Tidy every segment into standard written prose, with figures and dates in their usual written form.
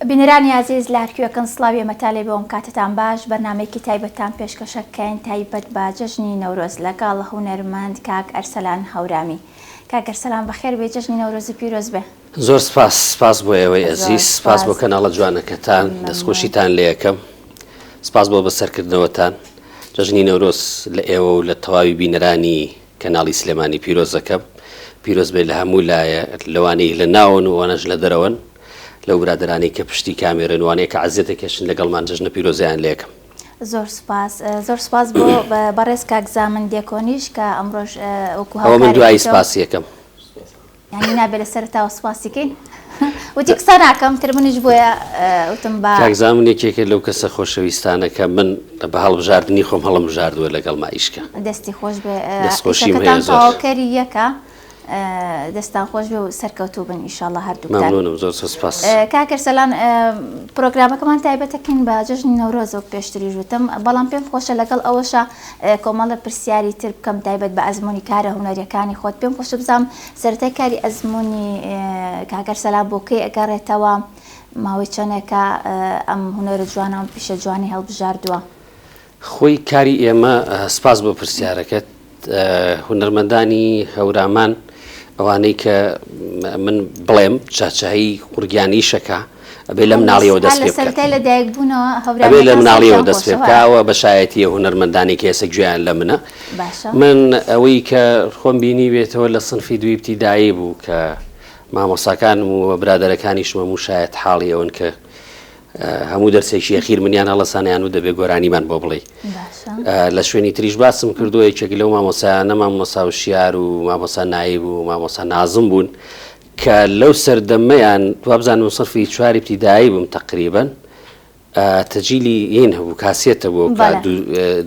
بینەرانی عزیز لە هەرکوێکن سڵاوی مەتالێ بۆم کاتتان باش بەرنامەیەکی تایبەتتان پێشکەشەکەین تایبەت بە جەژنی نەورۆز لەگەڵ هونەرمەند کاک ئەرسەلان هەورامی. کاک ئەرسەلان بەخێر بێ، جەژنی نەورۆزی پیرۆز بێ. زۆر سپاس بۆ ئێوەی ئەزیز، سپاس بۆ کەناڵە جوانەکەتان، دەستخۆشیتان لێ یەکەم، سپاس بۆ بەسەرکردنەوەتان. جەژنی نەورۆز لە ئێوە و لە تەواوی بینەرانی کەناڵی سلێمانی پیرۆزەکەم پیرۆز بێ لە هەموو لایە، لەوانەی لە ناون و وانەش لە دەرەوەن، لەو برادرانی کە پشتی کامێرن وانەیە کە عەزیەتێکیشن لەگەڵمان جەژنە پیرۆزیان لێ یەکەم. زۆر سپاس بۆ بەڕێز کاک زامن دیێکۆنیش کە ئەمڕۆژ وەکو ئەوە من دوایی سپاسی یەکەم، یانی نابێت لە سەرتاوە سپاسیکەین وتی قسە ناکەم تر منیش بۆیە وتم با کاک زامن یەکێکە لەو کەسە خۆشەویستانە کە من بە هەڵبژاردننی خۆم هەڵمژاردووە لەگەڵ مایشکە. دەستی خۆش بێ، دەستخۆشیم هەیە زۆر. تاواکەری یەکە، دەستان خۆش بێ و سەرکەوتوو بن ئینشاءڵڵا هەردووکتان. مەمنونم، زۆر سپاس. کاک ئەرسەلان پرۆگرامەکەمان تایبەتەکەین بە جەژنی نەورۆز وەک پێشتریش وتم، بەڵام پێم خۆشە لەگەڵ ئەوەشە کۆمەڵە پرسیاری تر بکەم تایبەت بە ئەزمموی کارە هونەریەکانی خۆت. پێم خۆشە بزانم سەرەتای کاری ئەزمموی کاک ئەرسەلان بۆ کەی ئەگەڕێتەوە، ماوەی چەندێکە ئەم هونەرە جوانە پیشە جوانی هەڵبژاردووە؟ خۆی کاری ئێمە، سپاس بۆ پرسیارەکەت، هونەرمەندانی هەورامان ئەوانەی کە من بڵێم چاچایی قورگیانیشەکە ئەبێ لە مناڵیەوە دەست پێ بکات، ئەبێ لە مناڵیەوە دەست پێ بکەوە بە شایەتیە هونەرمەندانی کە ئێستا گوێیان لە منە. من ئەوەی کە خۆم بینی بێتەوە لە سنفی دوی ابتیدایی بوو کە مامۆساکانم و برادەرەکانیشم هەموو شایەت حاڵی ئەوەن کە هەموو دەرسێکی ئەخیر منیان هەڵەسانیان و دەبێ گۆرانیمان بۆ بڵێ. لە شوێنی تریش باسم کردووە یەکێک لەو مامۆسایانە مامۆسا وشیار و مامۆسا نایب و مامۆسا نازم بوون کە لەو سەردەمەیان وابزانم سنفی چواری ابتیدایی بووم تقریبا، تەجیلی هین هەبوو، کاسێتە بۆ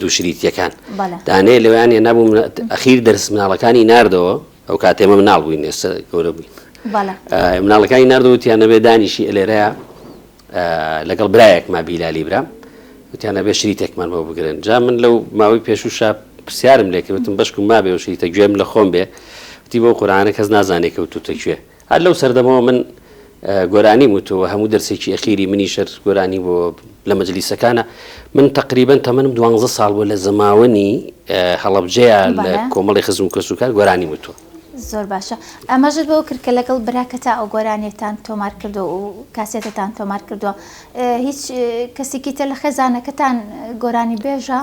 دوو شریتیەکان دانێ لەویانێ نابووم ئەخیر دەرس مناڵەکانی ناردەوە، ئەو کاتێمە مناڵ بووین، ئێستا گەورە بووین، مناڵەکانی ناردەوە نەبێ دانیشی ئەلێرەیە لەگەڵ برایەکما بیلالی برام وتیانە بێ شریتێکمان بۆ بگرن. جا من لەو ماوەی پێشوشا پرسیارم لێکردوتم بەشکم مابێ و شریتە گوێم لە خۆم بێ، وتی بۆ قورئانە کەس نازانێ کەوتوتە کوێ. هەر لەو سەردەمەوە من گۆرانی وتەوە هەموو دەرسێکی ئەخیری منیشر گۆرانی بۆ لە مەجلیسەکانە. من تقریبا تەمەنم 12 ساڵ بوو لە زەماوەنی هەڵەبجەیە لە کۆمەڵی خزم و کەسوکار گۆرانی وتووە. زۆر باشە. ئەمەژت بۆ کرد کە لەگەڵ براکەتا ئەو گۆرانیەتان تۆمار کردو و کاسێتتان تۆمار کردووە، هیچ کەسێکی تر لە خێزانەکەتان گۆرانی بێژە؟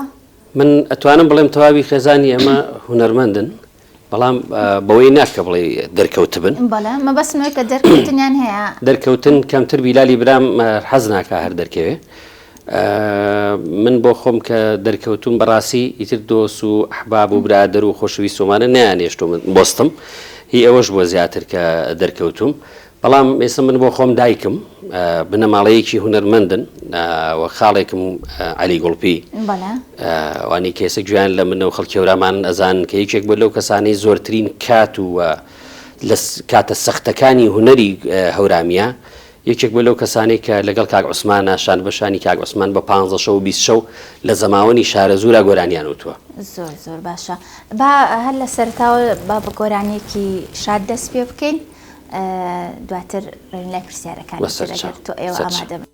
من ئەتوانم بڵێم تەواوی خێزانی ئەمە هونەرمەندن، بەڵام بەوەی ناکە بڵێ دەرکەوت بن. بەڵێ مەبەستمەوەی کە دەرکەوتنیان هەیە، دەرکەوتن کەمتر بیلالی برام حەز ناکە هەر دەرکەوێ. من بۆ خۆم کە دەرکەوتوم بەڕاستی ئیتر دۆست و ئەحباب و برادەر و خۆشەویست ومانە نەیانێشتۆ من بۆستم، هی ئەوەش بۆ زیاتر کە دەرکەوتوم. بەڵام ئێستا من بۆ خۆم دایکم، بنەماڵەیەکی هونەرمەندن و خاڵێکم عەلی گوڵپی وانی کە ئێستا گوێیان لە منە و خەڵکی هەورامان ئەزانن کە یەکێک بە لەو کەسانەی زۆرترین کات و لە کاتە سەختەکانی هونەری هەورامیە، یەکێک بە لەو کەسانی کە لەگەڵ کاک عوسمانە شان بەشانی کاک عوسمان بە 15 شەو و 20 شەو لە زەماوەنی شارە زورا گۆرانیان وتووە. زۆر باشە. با هەر لە سەرتاوە با بە گۆرانیەکی شاد دەست پێ بکەین، دواتر ڕێن لای پرسیارەکانی ئەگەر تۆ ئێوە ئامادە بن.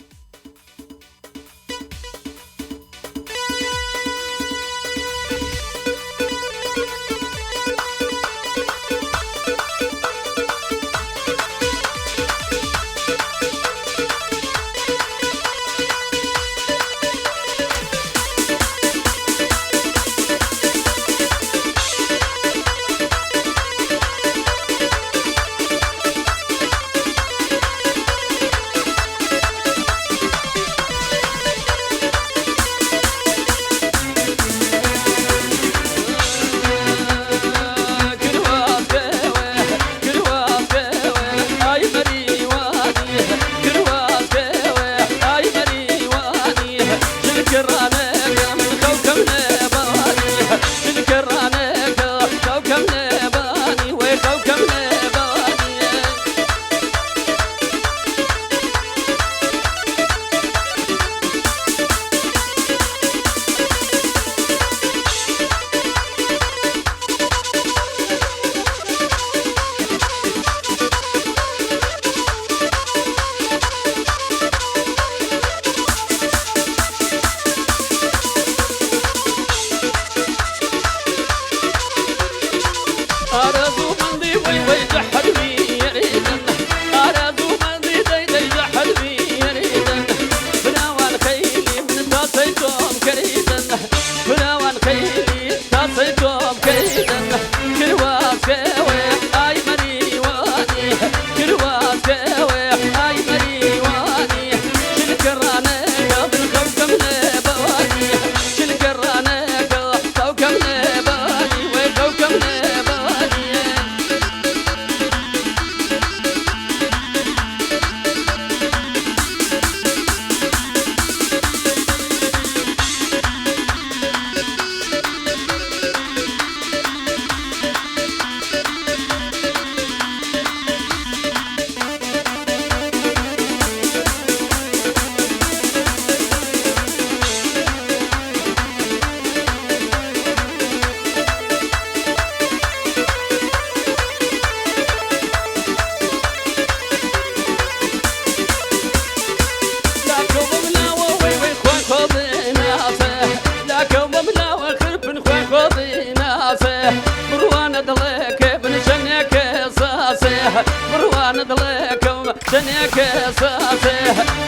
بروان دڵێکم شەنێکە ساسێ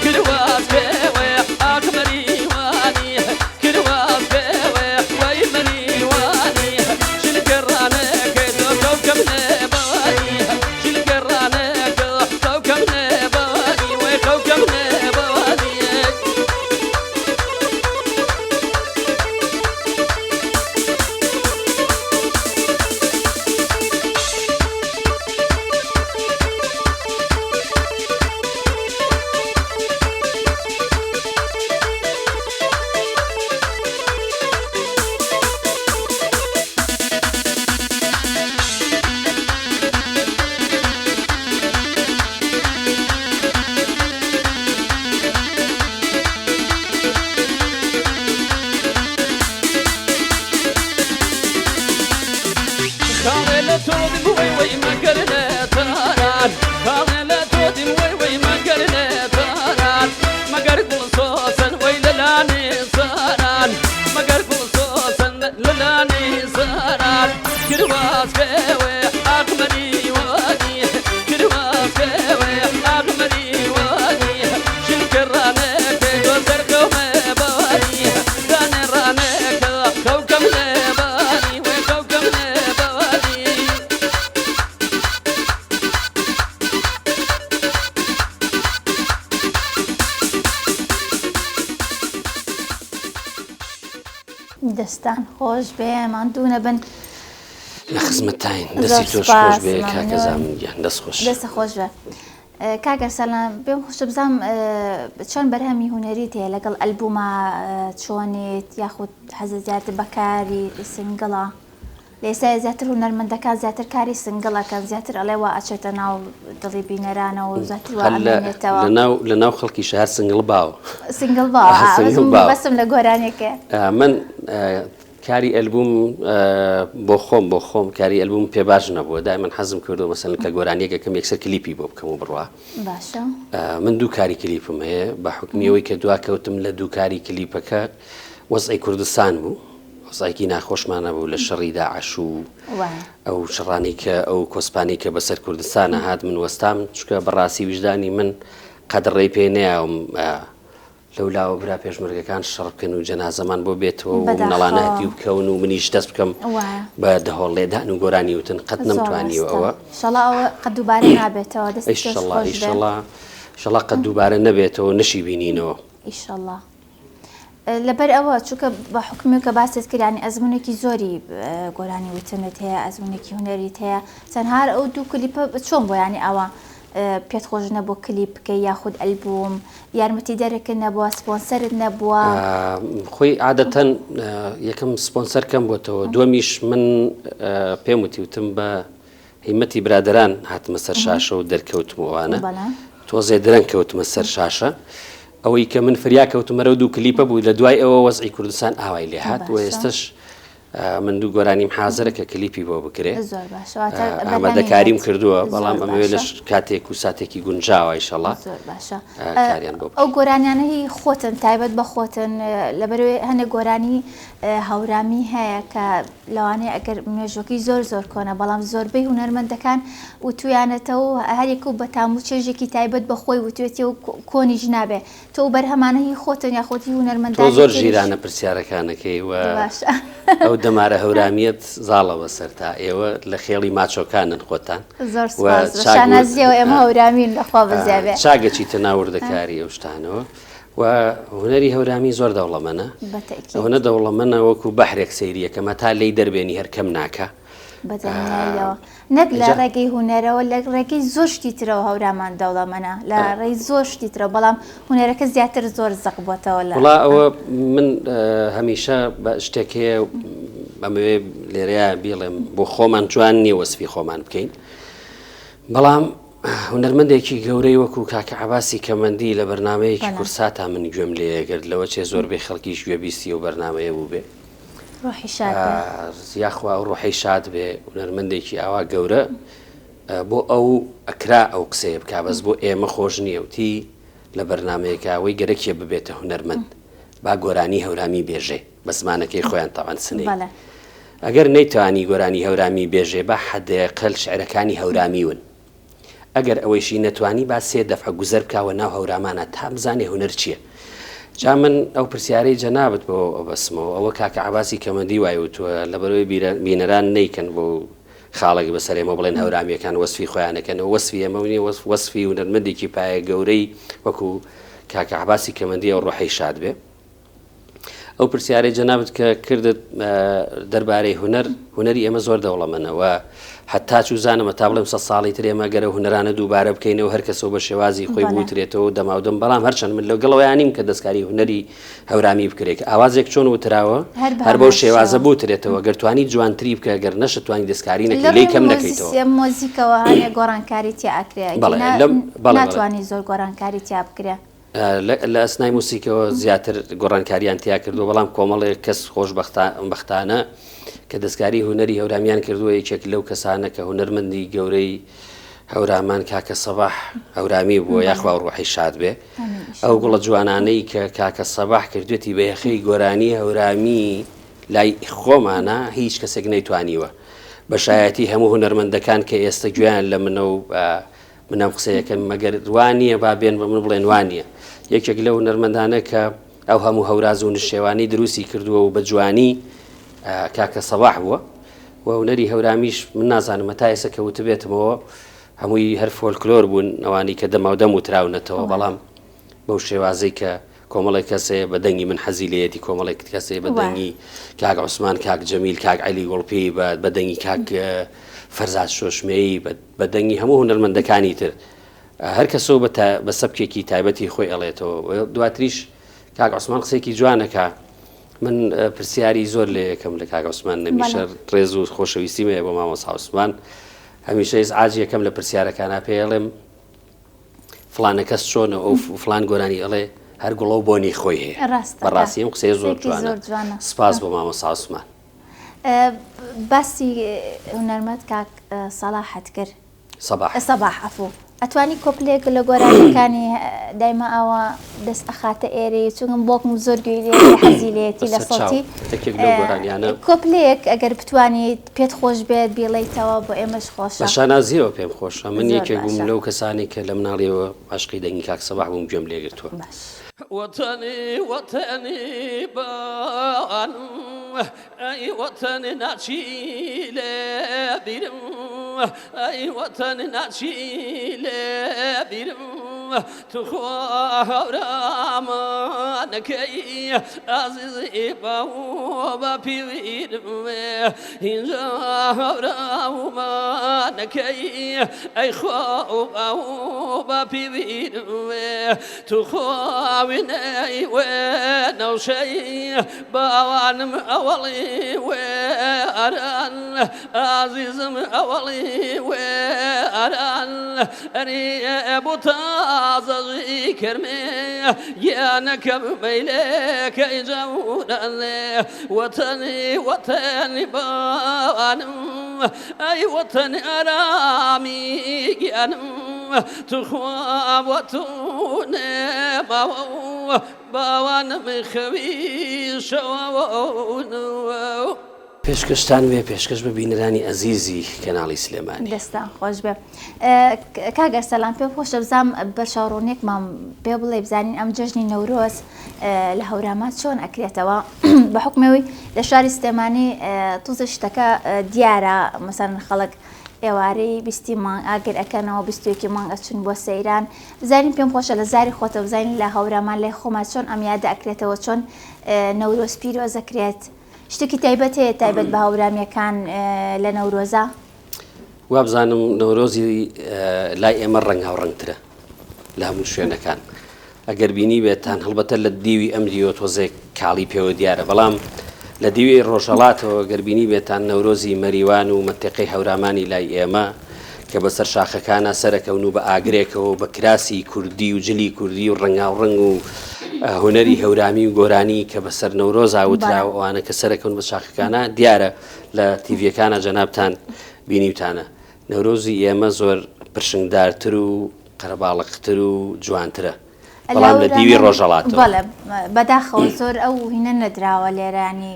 کرواز پێوێ ئاکمەری وانی کرواز پێوێ وەی مەریوانی شلگەڕانەکەی تۆ کەوکەم نێبانی شلگەڕانەکە کەوکەم نێبانی وەی کەوکەم نێبانی دەستان خۆش بێ ماندوونە بن لە خزمەتتاین دەستی تۆش خۆش بێ کاکەزانیان دەست خۆش دەستە خۆش بێ کاگەر سەلام پێم خۆشە بزانم چۆن بەرهەمی هونەریت هەیە لەگەڵ ئەلبومە چۆنیت یاخود حەزت زیاتر بەکاری سنگڵە لە ئێستا زیاتر هونەرمەندەکان زیاتر کاری سنگڵەکەن زیاتر ئەڵێ وا ئەچێتە ناو دڵی بینەرانەوە و زیاتر وا ئەمێنێتەوە لە ناو خەڵکی شار سنگڵ باوە سنگڵ بەسم لە گۆرانێکە من کاری ئەلبوم بۆ خۆم کاری ئەلبوم پێ باش نەبووە دای من حەزم کردو مەسەن کە گۆرانیەکەکەم یەکسەر کلیپی بۆ بکەم و بڕوا باشە من دوو کاری کلیپم هەیە بە حکمیەوەی کە دواکەوتم لە دوو کاری کلیپەکە وەزعی کوردستان بوو وەزایکی ناخۆشمانە بوو لە شەڕی داعش و ئەو شەڕانی کە ئەو کۆسپانی کە بەسەر کوردستانە هات من وەستام چکە بەڕاستی وجدانی من قەدڕێی پێ نەیاوم لەولاوە برا پێشمەرگەکان شەڕ بکەن و جەنازەمان بۆ بێتەوە و نەڵانەتی بکەون و منیش دەست بکەم بە دەهۆڵێدان و گۆرانی وتن قەت نەمتوانیوە ئەوە ئینشەڵا قەت دووبارە نابێتەوە ئینشەڵا قەت دووبارە نەبێتەوە نەشی بینینەوە ئینشەڵا لەبەر ئەوە چووکە بە حکمی کە باست کردانی ئەزمونێکی زۆری گۆرانی وتنت هەیە ئەزمونێکی هونەریت هەیە چەند ئەو دوو کلیپە چۆن بۆ ینی ئەوە پێت خۆش نەبوو کلیپ بکەی یاخود ئەلبوم یارمەتی دەرەکە نەبووە سپۆنسەرت نەبووە خۆی عادەتەن یەکەم سپۆنسەرکەم بۆتەوە دووەمیش من پێم وتیوتم بە هیمەتی برادران هاتمە سەر شاشە و دەرکەوتمەوانە تۆزێ درەنگ کەوتمە سەر شاشە ئەوەی کە من فریا کەوتمەرە و دوو کلیپە بوو لە دوای ئەوە وەزعی کوردستان ئاوای لێ هات و ئێستش من دوو گۆرانیم حازرە کە کلیپی بۆ بکرێت ئامادەکاریم کردووە بەڵام ئەمەوێ لە کاتێک و ساتێکی گونجاوە ئیشەڵا کاریان بۆ ئەو گۆرانیانەی خۆتن تایبەت بە خۆتن لەبەرەوەی هەندێک گۆرانی هەورامی هەیە کە لەوانەیە ئەگەر مێژوەکەی زۆر کۆنە بەڵام زۆربەی هونەرمەندەکان وتویانێتەوە هەرێک و بە تام و چێژێکی تایبەت بەخۆی وتوێتی و کۆنیش نابێ تۆ بەرهەمانەی خۆتن یاخۆتی هونەرمەندان زۆر ژیرانە پرسیارەکانەکەی و ئەو دەمارە هەورامەت زاڵەوە سەر تا ئێوە لە خێڵی ماچۆکانن خۆتان زۆرشانازیەوە ئێمە هەورامین لەخوا بزیابێ چاگەچی تەناوردەکاری ئەو شتانەوە و هونەری هەورامی زۆر دەوڵەمەنە ئەوە دەوڵەمەنە وەکو بەحرێک سەیریە کەمە تا لی دەربێنی هەرکەم ناکە بەدەنیایەوە نەک لە ڕێگەی هونەرەوە لە ڕێگەی زۆر شتی ترەوە هەورامان دەوڵەمەنە لە ڕێی زۆر شتی ترەوە بەڵام هونەرەکە زیاتر زۆر زەق بۆتەوە لە وڵا ئەوە من هەمیشە بە شتێکەیە ئەمەوێ لێرەیە بیڵێم بۆ خۆمان جوان نییە وەسفی خۆمان بکەین بەڵام هونەرمەندێکی گەورەی وەکو کاکە عەباسی کەمەندی لە بەرنامەیەکی کورساتا من گوێم لێگرت لەوە چێ زۆربەی خەڵکیش گوێبیستی و بەرنامەیە بوو بێ یاخوا ئەو ڕۆحەی شاد بێ هونەرمەندێکی ئاوا گەورە بۆ ئەو ئەکرا ئەو قسەیە بکا بەس بۆ ئێمە خۆش نییە وتی لە بەرنمەیەکە ئەوەی گەرەکیە ببێتە هونەرمەند با گۆرانی هەورامی بێژێ بە زمانەکەی خۆیان تاوان سنەی ئەگەر نەیتوانی گۆرانی هەورامی بێژێ بە حەدەقەل شعرەکانی هەورامی ون ئەگەر ئەوەیشی نەتوانی با سێ دەفع گوزەر بکاوە ناو هەورامانە تا بزانێ هونەر چییە. جا من ئەو پرسیارەی جەنابەت بۆ بەسمەوە ئەوە کاکە عەباسی کەمەندی وایوتووە لەبەرەوەی بینەران نەیکەن بۆ خاڵێک بەسەرێمە بڵێن هەورامیەکان وەسفی خۆیانەکەنەوە وەسفی ئەمە نیە وەسفی هونەرمەندێکی پایە گەورەی وەکو کاکە عەباسی کەمەندی ئەو ڕۆحەی شاد بێ. ئەو پرسیارەی جەنابەت کە کردت دەربارەی هونەری ئێمە زۆر دەوڵەمەندەوە هەتا چوزانمە تا بڵێم 100 ساڵی تر ئێمە گەرە هونەرانە دووبارە بکەینەوە هەر کەسەوە بە شێوازی خۆی بوترێتەوە دەماودەم بەڵام هەرچەند من لەگەڵەوەیانیم کە دەستکاری هونەری هەورامی بکرێت ئاوازێک چۆن وتراوە هەر بەو شێوازە بوترێتەوە گەرتوانی جوانتری بکە گەر نەشتوانی دەستکاری نەکەی لێ کەم نەکەیتەوە مۆزیکەوە هەیە گۆڕانکاری تیا ئەکرێ ناتوانانی زۆر گۆڕانکاری تیا بکرێ لە ئەسنای موسیقەوە زیاتر گۆڕانکاریان تیا کردو بەڵام کۆمەڵێک کەس خۆشبەختانە کە دەستکاری هونەری هەورامیان کردووە یەکێک لەو کەسانە کە هونەرمەندی گەورەی هەورامان کاکە سەباح هەورامی بووە یاخوا ڕۆحی شاد بێ ئەو گوڵە جوانانەی کە کاکە سەباح کردوێتی بە یەخەی گۆرانی هەورامی لای خۆمانە هیچ کەسێک نەیتوانیوە بەشایەتی هەموو هونەرمەندەکان کە ئێستا گویان لە منە و منەم قسەیەکەم مەگەر وانە با بێن بە من بڵێن وانە یەکێک لەو هونەرمەندانە کە ئەو هەموو هەوراز و نشێوانی دروستی کردووە و بە جوانی کاکە سەباح بووە و هونەری هەورامیش من نازانم تا ئێستا کەوت بێتمەوە هەمووی هەر فۆلکلۆر بوون ئەوانی کە دەماودەم وتراونەتەوە بەڵام بەو شێوازەی کە کۆمەڵێک کەسێ بە دەنگی من حەزی لێتی کۆمەڵێک کەسێ بە دەنگی کاک عوسمان کاک جەمیل کاک عەلی گوڵپی بە دەنگی کاک فەرزاد شۆشمێیی بە دەنگی هەموو هونەرمەندەکانی تر هەر کەسەوە بە سەبکێکی تایبەتی خۆی ئەڵێتەوە دواتریش کاک عوسمان قسێکی جوانەکە من پرسیاری زۆر لێ یەکەم لە کاک عوسمان نەمیشە ڕێز و خۆشەویستیمەیە بۆ مامۆستا عوسمان هەمیشە ئیزعاج یەکەم لە پرسیارەکانە پێڵێم فلانە کەس چۆنە ئەو فلان گۆرانی ئەڵێ هەر گوڵە و بۆنی خۆی هەیە بەڕاستی ئەم قسەیە زۆر جوانە سپاس بۆ مامۆستا عوسمان. باسی هونەرمەند کاک سەلاحەت کرد سەباح عەفو ئەتوانی کۆپلێک لە گۆرانیەکانی دایما ئەوە دەست ئەخاتە ئێرە چونکە بۆکم زۆر گوێ حەزی لێتی لە سەڵتی کۆپلێک ئەگەر بتوانیت پێت خۆش بێت بیڵێیتەوە بۆ ئێمەش خۆشە بەشانازیەوە پێم خۆشە من یەکێک بووم لەو کەسانی کە لە مناڵیەوە عاشقی دەنگی کاک سەباح بووم گوێم لێگرتووە. وطني وطني بان اي وطني ناشيل بيرم اي وطني ناشيل بيرم تخوارم نكي عزيزي باوبا بيرم هنجارم نكي اي خو باوبا بيرم تخويني وين وشي باوانم اولي واران عزيزم اولي واران اني ابو تازي كرمي يا نكب ميلك يجونا وطني وطني بانم اي وطني ارامي يانم تخواب وتوني باوانم خویش پێشکەشتان وێ پێشکەش بە بینەرانی ئەزیزی کەناڵی سلێمانی دەستان خۆش بێ کاگەر سەلام پێ خۆشە بزانم بە چاوڕۆنێکمان پێ بڵێ بزانین ئەم جەژنی نەورۆز لە هەورامان چۆن ئەکرێتەوە بە حکمەوەی لە شاری سلێمانی تووزە شتەکە دیارە مەسەڵەن خەڵک ئێوارەی 20 مانگ ئاگر ئەکەنەوە 21 مانگ ئەچون بۆ سەیران بزانین پێم خۆشە لە زاری خۆتە بزانین لە هەورامان لای خۆمان چۆن ئەم یادە ئەکرێتەوە چۆن نەورۆز پیرۆز ئەکرێت شتێکی تایبەت هەیە تایبەت بە هەورامیەکان لە نەورۆزە وا بزانم نەورۆزی لای ئێمە ڕەنگ هاوڕەنگترە لە هەموو شوێنەکان ئەگەر بینی بێتان هەڵبەتە لە دیوی ئەم دیوە تۆزێک کاڵی پێوە دیارە بەڵام لە دیوی ڕۆژهەڵاتەوە گەربینی بێتان نەورۆزی مەریوان و مەتەقەی هەورامانی لای ئێمە کە بەسەر شاخەکانە سەرەکەون و بە ئاگرێکەوە بە کراسی کوردی و جلی کوردی و ڕەنگاوڕەنگ و هونەری هەورامی و گۆرانی کە بەسەر نەورۆز ئاوتراوە ئەوانە کە سەرەکەون بە شاخەکانە دیارە لە تیڤیەکانە جەنابتان بینیوتانە نەورۆزی ئێمە زۆر پرشنگدارتر و قەرەباڵقتر و جوانترە بەڵام لە دیوی ڕۆژهەڵاتەوە بەداخەوە زۆر ئەو هینە نەدراوە لێرانی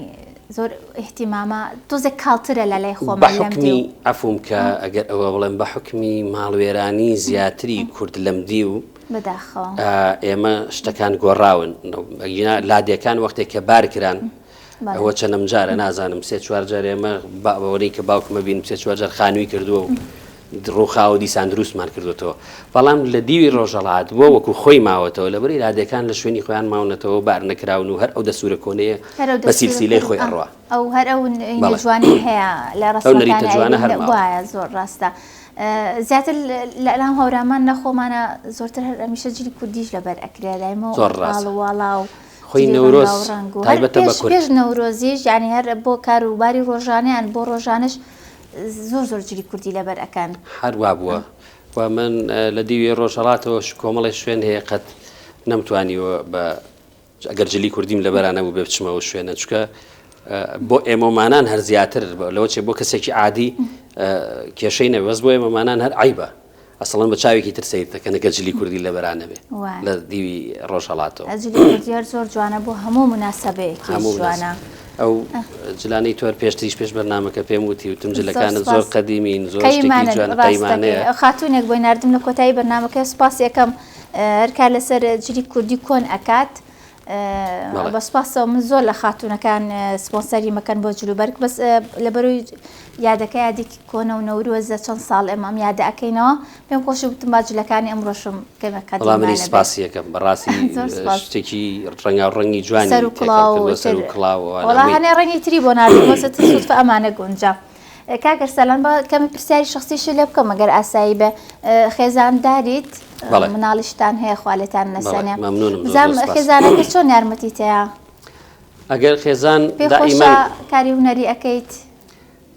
زۆر احتیمامە تۆزێک کاڵترە لە لای خۆم بەحکمی ئەفوم کە ئەگەر ئەوە بڵێن بە حکمی ماڵوێرانی زیاتری کورد لەم دی و بەداخەوە ئێمە شتەکان گۆڕاون لادیەکان وەختێک کە بارکران ئەوە چەندەم جارە نازانم سێ چوار جار ئێمە بەوەی کە باوکمە بین سێ چوار جار خانووی کردووە و ڕووخاوە دیسان دروستمان کردوتەوە بەڵام لە دیوی ڕۆژەڵات بۆ وەکو خۆی ماوەتەوە لەبەری لادەکان لە شوێنی خۆیان ماونەتەوە بار نەکراون و هەر ئەو دەسوورە کۆنەیە بە سیلسیلەی خۆی ئەڕوا ئەو هەر ئەو جوانی هەیە لە ڕاستەکان وایە زۆر ڕاستە زیاتر لەلام هەورامان نەخۆمانە زۆرتر هەر ئەمیشە جلی کوردیش لەبەر ئەکرێ دایمەوەڵاڵ و خۆی نەورۆز تایبەتە بە کورد پێش نەورۆزیش یعنی هەر بۆ کاروباری ڕۆژانیان بۆ ڕۆژانش زۆر جلی کوردی لەبەر ئەکەن هەروە بووە و من لە دیوی ڕۆژهڵاتەوە کۆمەڵی شوێن هەیە قەت نەمتوانیوە بە ئەگەر جلی کوردیم لەبەرانە بوو بێ بچمەوە شوێنە چکە بۆ ئێمەمانان هەر زیاتر لەوە چێ بۆ کەسێکی عادی کێشەی نەوەست بۆ ئێمەمانان هەر عیبە ئەسڵەن بە چاوێکی تر سەیر دەکەن ئەگەر جلی کوردی لەبەرانە بێ لە دیوی ڕۆژهڵاتەوە جلی کوردی هەر زۆر جوانە بۆ هەموو مناسەبەیەکی جوانە ئەو جلانەی تۆر پێشتریش پێش بەرنامەکە پێم وتی وتم جلەکانت زۆر قەدیمین زۆر شتێکی جوان قەیمانەیە خاتونێک بۆی ناردم لە کۆتایی بەرنامەکە سوپاس یەکەم هەر کار لەسەر جلی کوردی کۆن ئەکات بە سوپاسەوە من زۆر لە خاتونەکان سپۆنسەری مەکەن بۆ جلوبەرگ بەس لەبەروی یادەکە یادێکی کۆنە و نەوروەزە چەند ساڵ ئێمەم یادە ئەەکەینەوە پێم خۆشی وتم با جلەکانی ئەمڕۆشم کەمەکەڵامنی سپاسی یەکەم بەڕاستی شتێکی ڕەنگا ڕەنگی جوانی سەر و کڵاوەوەڵا هەنێ ڕەنگی تری بۆ ناردوەسە سوتفە ئەمانە گونجە کاگەر سەلان بە کەمی پرسیاری شخصیش لێ بکەم ئەگەر ئاسایی بە خێزانداریت مناڵیشتان هەیە خوالێتان نەسەنێ بزانم خێزانەکە چۆن یارمەتیتەیە ئەگەر خێزان دائیما کاری هونەری ئەەکەیت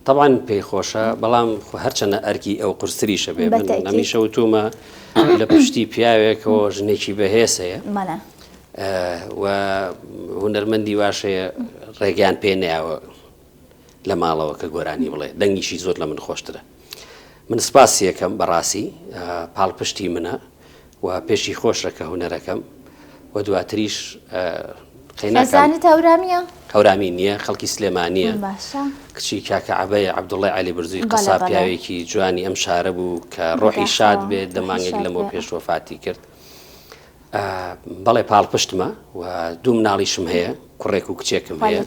طبعاً پێی خۆشە بەڵام هەرچەنە ئەرکی ئەو قورسریشە بێ من هەمیشە وتومە لە پشتی پیاوێکەوە ژنێکی بەهێسەیە و هونەرمەندی واشەیە ڕێگەیان پێ نەیاوە لە ماڵەوە کە گۆرانی بڵێ دەنگیشی زۆر لە من خۆشترە من سپاسی یەکەم بەڕاستی پاڵپشتی منە و پێشی خۆشەکە هونەرەکەم و دواتریش خێزانت هەورامیە؟ هەورامی نییە خەڵکی سلێمانیە کچی کاکە عەبەیە عەبدوڵڵای عەلی بەرزووی قەساب پیاوێکی جوانی ئەم شارە بوو کە ڕۆحی شاد بێت دەمانگێک لەمەوە پێش وەفاتی کرد بەڵێ پاڵپشتمە و دوو مناڵیشم هەیە کوڕێک و کچێکم هەیە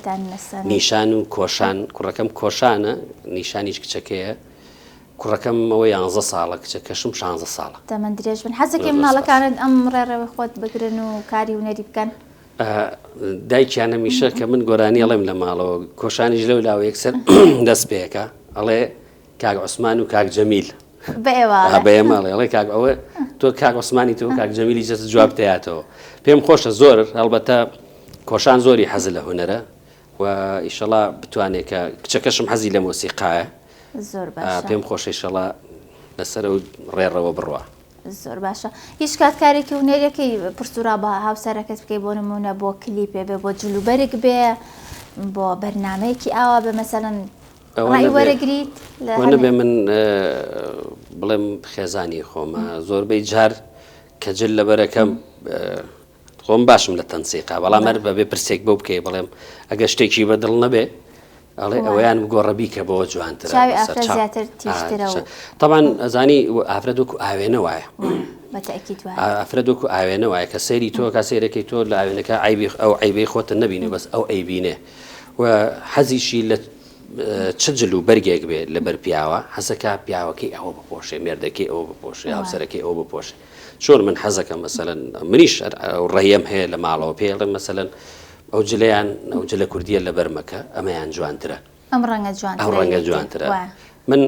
نیشان و کۆشان کوڕەکەم کۆشانە نیشانیش کچەکەیە کوڕەکەم ئەوە 11 ساڵە کچەکەشم 16 ساڵە دەمەند درێژ بن حەزەکەی مناڵەکانت ئەم ڕێڕەوەی خۆت بگرن و کاری هونەری بکەن دایکیانە میشە کە من گۆرانی ئەڵێم لە ماڵەوە کۆشانیش لەو لاوە یەکسەر دەست پێەکە ئەڵێ کاک عوسمان و کاک جەمیل بەێماڵێ ئەڵێ کاک ئەوە تۆ کاک عوسمانی تۆ کاک جەمیلی جەست جواب دەیاتەوە پێم خۆشە زۆر هەڵبەتە کۆشان زۆری حەز لە هونەرە و ئیشەڵا بتوانێت کە کچەکەشم حەزی لە مۆسیقایە زۆر باشە پێم خۆشە ئیشەڵا لەسەر و ڕێڕەوە بڕوە زۆر باشە هیچ کاتکارێکی هونەرەکەی پرسوورا بە هاوسەرەکەت بکەی بۆ نمونە بۆ کلیپێ بێ بۆ جلوبەرێک بێ بۆ بەرنمەیەکی ئاوا بە مەسەڵەن ڕای وەرەگریت نەبێ من بڵێم خێزانی خۆمە زۆربەی جار کە جل لەبەرەکەم خۆم باشم لە تەنسیقا بەڵام هەر بەبێ پرسێک بۆ بکەی بڵێم ئەگە شتێکی بەدڵ نەبێ ئەڵێ ئەویان گۆڕەبی کە بەوە جوانترە طبعاً ئەزانی ئافرەت وەکو ئاوێنە وایە ئافرەت وەکو ئاوێنە وایە کە سەیری تۆ کا سەیرەکەی تۆ لە ئاوێنەکە ئەو عیبەی خۆتە نەبینێ بەس ئەو ئەیبینێ و حەزیشی لە چ جل و بەرگێک بێت لەبەر پیاوە حەزەکە پیاوەکەی ئەوە بپۆشێ مێردەکەی ئەوە بپۆشێ هاوسەرەکەی ئەوە بپۆشێ چۆن من حەزەکەم مەسەلەن منیش ڕێیەم هەیە لە ماڵەوە پێڵێ مەسەلەن ئەو جلیان ئەو جلە کوردیە لە بەرمەکە ئەمەیان جوانترە ئەم ڕەنگە جوانترە من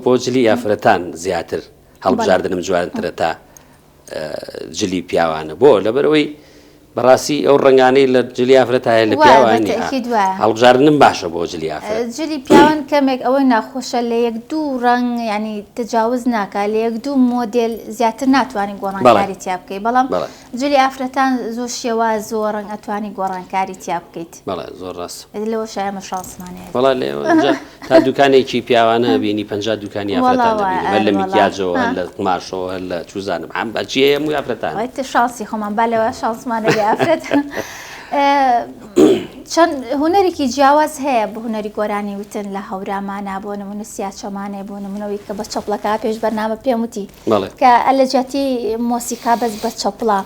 بۆ جلی یافرەتان زیاتر هەڵبژاردنم جوانترە تا جلی پیاوانە بۆ لەبەرەوەی بەڕاستی ئەو ڕنگانەی لە جلی ئافرەت هەیە لە پیاوانی هەڵبژاردنم باشە بۆ جلی ئافرەت جلی پیاوان کەمێک ئەوەی ناخۆشە لە یەک دوو ڕنگ ینی تجاوز ناکات لە یەک دوو مۆدل زیاتر ناتوانانی گۆڕانکاری تیا بکەیت بەڵام جلی ئافرەتان زۆر شێوە زۆر ڕنگ ئەتوانی گۆڕانکاری تیا بکەیت بەڵێ زۆر ڕاست لەوە شایمە شانسمانەیە بەڵا لێ تا دوکانێکی پیاوانە بینی 50 دوکانی ئافرەتان دەبینی لە میکیاجەوە لە قماشەوە لە چوزانم ئەم بەچیە هەمووی ئافرەتان شانسی خۆمان با لەوە شانسمانە ئافرەت چەند هوەرێکی جیاواز هەیە بە هوەری گۆرانی وتن لە هەورامانە بۆ نمونە سیاچەمانێ بۆ نمونەوەی کە بە چۆپڵەکە پێش بەرنامە پێم وتی کە ئەلەجاتی مۆسیقا بەس بە چۆپڵە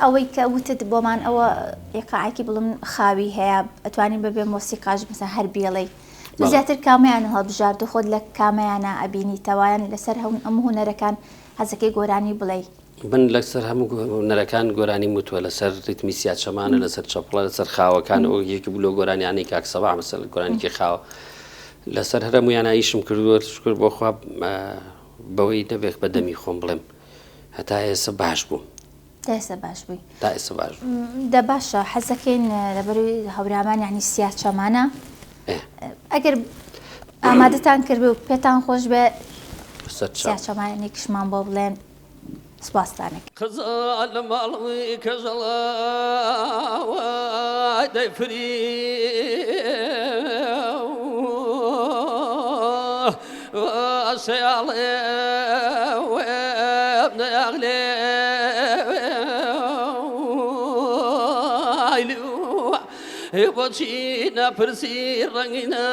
ئەوەی کە وتت بۆمان ئەوە یقاعکی بڵم خاوی هەیە ئەتوانین بەبێ مۆسیقاش مثلا هەر بێڵەی زیاتر کامیان هەڵبژاردو خۆت لە کامیانە ئەبینی تەوایان لەسەر هەموو هوەرەکان حەزەکەی گۆرانی بڵێ من لەسەر هەموو هوەرەکان گۆرانی وتووە لەسەر ریتمی سیاچەمانە لەسەر چۆپڵە لەسەر خاوەکان ئەو یەکی بلۆ گۆرانیانەی کاکسەبا مەسەل گۆرانێکی خاوە لەسەر هەموویان ئایشم کردووە شکر بۆ خوا بەوەی نەبێت بە دەمی خۆم بڵێم هەتا ئێستا باش بووم ئێستا باش بووی تا ئێستا باش دە باشە حەزەکەین لەبەروی هەورامان یعنی سیاچەمانە ئەگەر ئامادەتان کرد و پێتان خۆش بێ سیاچەمانێکیشمان بۆ بڵێن سپاسدانێک خزال ماڵی کەژەڵەوە دەیفری سیاڵێ نەیاغلێ بۆچی نەپرسی ڕەنگینە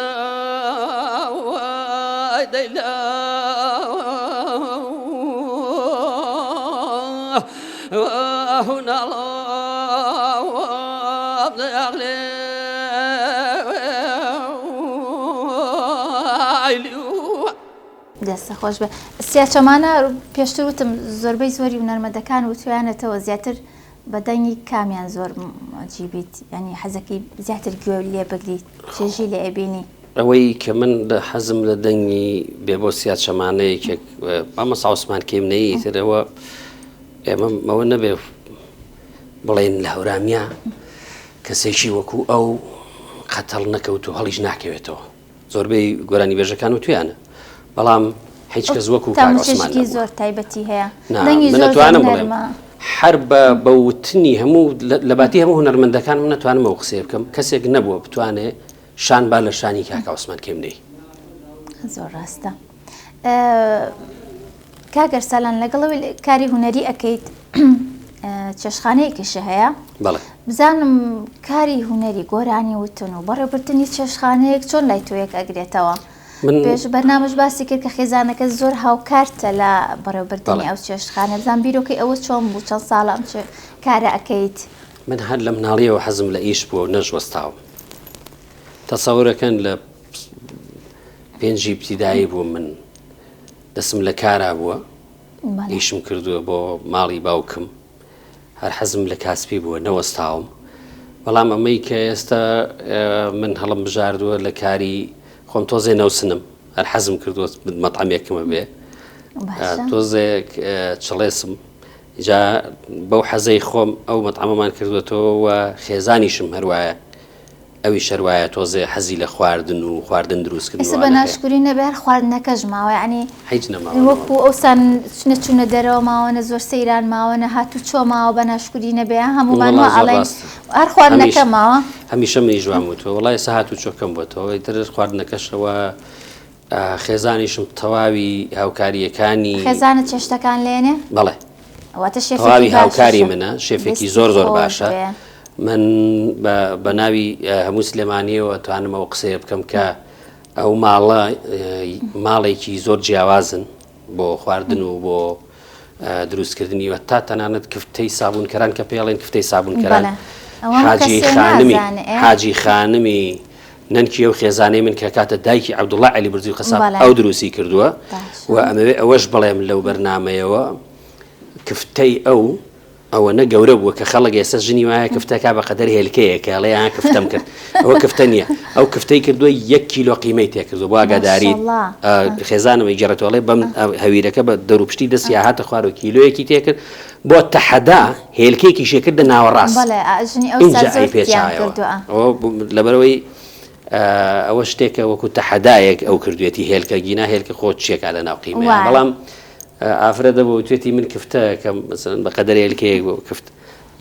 دەیلا دەستە خۆش بێ سیاچەمانە پێشتر وتم زۆربەی زۆری هونەرمەندەکان وتویانێتەوە زیاتر بەدەنگی کامیان زۆر جیبیت ینی حەزەکەی زیاتر گوێ لێ بگریت چێژی لێ ئەبینی ئەوەی کە من حەزم لە دەنگی بێ بۆ سیاچەمانەیەکێ ئەمە ساوسمان کێمنەی ترەوە ئێمە ئەوە نەبێ بڵێن لە هەورامیا کەسێکی وەکو ئەو قەتەڵ نەکەوت و هەڵیش ناکەوێتەوە زۆربەی گۆرانی بێژەکان و تویانە بەڵام هیچ کەس وەکو کاکعوسمان نەبووە زۆر تایبەتی هەیە من نەتوانم بڵێم هەر بە وتنی هەموو لە باتی هەموو هونەرمەندەکان من نەتوانم ئەو قسەیە بکەم کەسێک نەبووە بتوانێت شان با لە شانی کاکعوسمان کێمنەی زۆر ڕاستە کاگەر سالان لەگەڵەوەی کاری هونەری ئەەکەیت چێشخانەیەکیشە هەیە بزانم کاری هونەری گۆرانی وتن و بەڕێوەبردننی چێشخانەیەک چۆن لای تۆیەک ئەگرێتەوە پێش بەرنامەش باسی کرد کە خێزانەکە زۆر هاوکارتە لە بەڕێوەبردننی ئەو چێشخانە بزان بیرۆکەی ئەوە چۆن بوو چەند ساڵە ئەم کارە ئەەکەیت من هەر لە مناڵیەوە حەزم لە ئیش بووە و نەژوەستاوم تەسەورەکەن لە پێنجی ابتیدایی بوو من دەسم لە کارا بووە ئیشم کردووە بۆ ماڵی باوکم هەر حەزم لە کاسبی بووە نەوەستاوم بەڵام ئەمەی کە ئێستا من هەڵم بژاردووە لە کاری خۆم تۆزێ نەوسنم هەر حەزم کردووە مەطعەمێکمە بێ تۆزێک چڵێسم جا بەو حەزەی خۆم ئەو مەطعەمەمان کردوێتەوە خێزانیشم هەروایە ئەوی شەروایە تۆزێ حەزی لە خواردن و خواردن دروستکردن ئێستا بە ناشکوری نەبێ خواردنەکەش ماوە ینی هیچ نەماوە وەکو ئەوسان چونە دەرەوە ماوەنە زۆر سەیران ماوەنە هاتوو چۆ ماوە بە ناشکوری نەبێ هەمومان ئەڵێن هەر خواردنەکە ماوە هەمیشە منی جوان وتەوە وڵای ئێستا هاتوو چۆکەم بۆتەوە ئیتر خواردنەکەشەوە خێزانیشم تەواوی هاوکاریەکانی خێزانە چێشتەکان لێنێ بەڵێ تەواوی هاوکاری منە شێفێکی زۆر زۆر باشە من بە ناوی هەموو سلێمانیەوە توانم ئەو قسەیە بکەم کە ئەو ماڵێکی زۆر جیاوازن بۆ خواردن و بۆ دروستکردنی وە تا تەنانەت کفتەی سابوونکەران کە پێڵێن کفتەی سابوونکەران حاجی خانمی نەنکی ئەو خێزانەی من کە کاتە دایکی عەبدوڵڵا عەلی بەرزی خەساب ئەو دروستی کردووە و ئەمەوێ ئەوەش بڵێم لەو بەرنامەیەوە کفتەی ئەوەنە گەورە بووە کە خەڵک ئێستا ژنی وایە کفتەکە بە قەدەر هێلکەیەکە ئەڵێ کفتەم کرد ئەوە کفتە نییە ئەو کفتەی کردووە 1 کیلۆ قیمەی تێکردو بۆ ئاگاداری خێزانەوەی جێڕێتەوەڵێ بەم هەویرەکە بە دەروپشتی دەستی هاتە خوار و کیلۆیەکی تێکرد بۆ تەحەدا هێلکەیەکی شێکردە ناوەڕاست لەبەرەوەی ئەوە شتێکە وەکو تەحەدایەک ئەو کردوێتی هێلکە گینا هێلکە خۆ چێکا لە ناو قیمە بەڵام ئافرە دەبوو توێتی من کفتە کە بە قەدەر هێلکەیەک بۆ کفت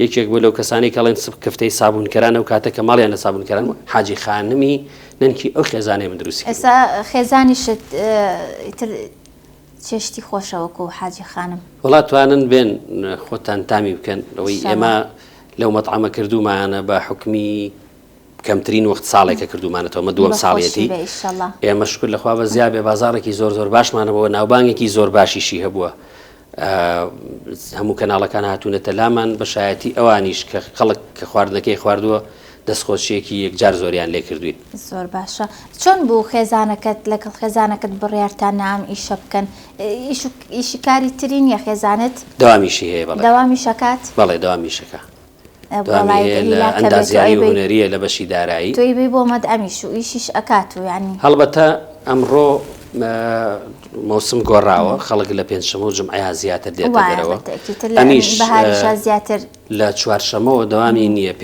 یەکێک بۆ لەو کەسانی کەڵێن کفتەی سابوونکەرانە و کاتە کە ماڵیان لە سابوونکەران حاجی خانمی نەنکی ئەو خێزانەی من دروستی ئێستا خێزانیشت چێشتی خۆشەوەکو حاجی خانم وڵات توانن بێن خۆتان تامی بکەن ئەوەی ئێمە لەو مەطعمە کردومانە بە حکمی کەمترین وەخت ساڵێکە کردومانەتەوە مە دووەم ساڵێتی ئێمە شکر لەخوا بە زیاد بێ بازارێکی زۆر باشمانەوە ناوبانگێکی زۆر باشیشی هەبووە هەموو کەناڵەکان هاتوونەتە لامان بەشایەتی ئەوانیش کە خەڵک کە خواردنەکەی خواردووە دەستخۆشیەکی یەکجار زۆریان لێ کردوین. زۆر باشە. چۆن بوو خێزانەکەت لەگەڵ خێزانەکەت بڕیارتان نام ئیشە بکەن؟ ئیشی کاری ترین یا خێزانت داوامیشی هەیە؟ بەڵێ داوامی شەکات؟ بەڵێ داوامیشەکە ئەندازیایی و هونەریە لە بەشی دارایی. تۆی بێ بۆ مەدعەمیش و ئیشیش ئەکات و یعنی هەڵبەتە ئەمڕۆ مەوسم گۆڕاوە خەڵک لە پێنجشەمە و جمعەیە زیاتر دێتە دەرەوە ئەمیش بەهاریشا زیاتر لە چوارشەمەوە دەوامی نییە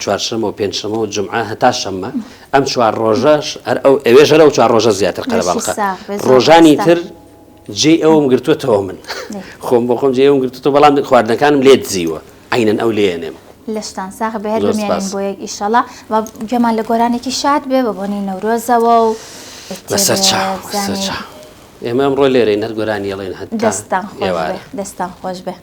چوارشەمە و پێنجشەمە و جمعە هەتا شەممە ئەم چوار ڕۆژەش ئەوێژە لەو چوار ڕۆژە زیاتر قەرەباڵقە ڕۆژانی تر جێ ئەوم گرتووەتەوە من خۆم بۆ خۆم جێ ئەوم گرتووە بەڵام خواردنەکانم لێت زیوە عینەن ئەو لێنێم لەشتان ساغ بەهێر بمێنین بۆ یەک ئیشەڵا و گەمان لە گۆرانێکی شاد بێ بە بۆنی نەورۆزەوە و بەسەرچا ئێمە ئەمڕۆ لێرەی نەرگۆرانی ئەڵێن هەتا دەستان خۆش بێ.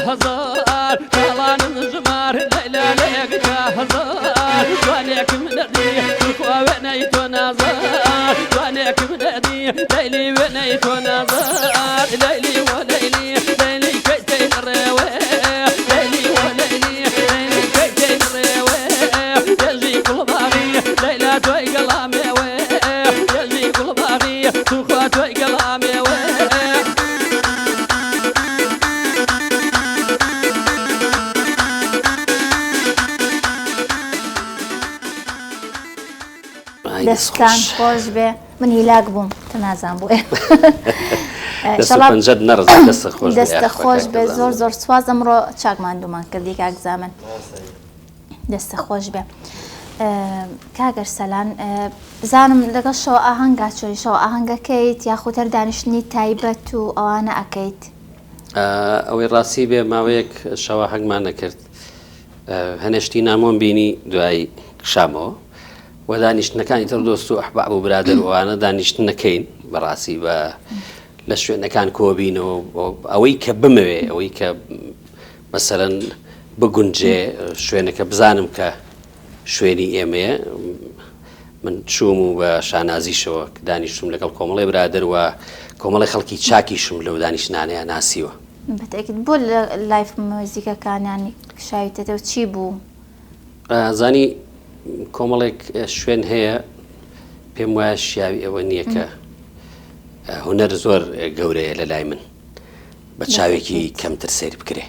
هزار كلان زمار ليلى ليك هزار وانك منادي وانيت نظر وانك منادي ليلي ونيت نظر ليلي وليلي ليلي كيتين الرواق ليلي وليلي ليلي كيتين الرواق يجي كل باغي ليلى توي قلامي يجي كل باغي تخوى توي قلامي دەستان خۆش بێ من هیلاک بووم تەنازان بوو دەست نەڕز دەستە خۆش بێ زۆر زۆر سواز ئەمڕۆ چاکماندوومان کردی کاکزامن دەستە خۆش بێ کاگەر سەلان بزانم لەگەڵ شەوە ئاهەنگا چۆی شەوە ئاهەنگەکەیت یاخود هەر دانیشتنی تایبەت و ئەوانە ئەەکەیت ئەوەی ڕاستی بێ ماوەیەک شەوە هەنگمان نەکرد هەنێشتی نامۆم بینی دوای شامەوە و دانیشتنەکانی تر دۆست و ئەحباب و برادر وانە دانیشتن نەکەین بەڕاستی بە لە شوێنەکان کۆبینەوە ئەوەی کە بمەوێ ئەوەی کە مەسەرەن بگونجێ شوێنەکە بزانم کە شوێنی ئێمەیە من چووم و بە شانازیشەوە دانیشتم لەگەڵ کۆمەڵی برادر و کۆمەڵی خەڵکی چاکیشم لەو دانیشتانەیە ناسیوە بەتەکیت بۆ لایف مۆزیکەکانیانی شاویتەوە چی بوو؟ زانی کۆمەڵێک شوێن هەیە پێم وایە شیاوی ئەوە نییە کە هونەر زۆر گەورەیە لە لای من بە چاوێکی کەمتر سیر بکرێ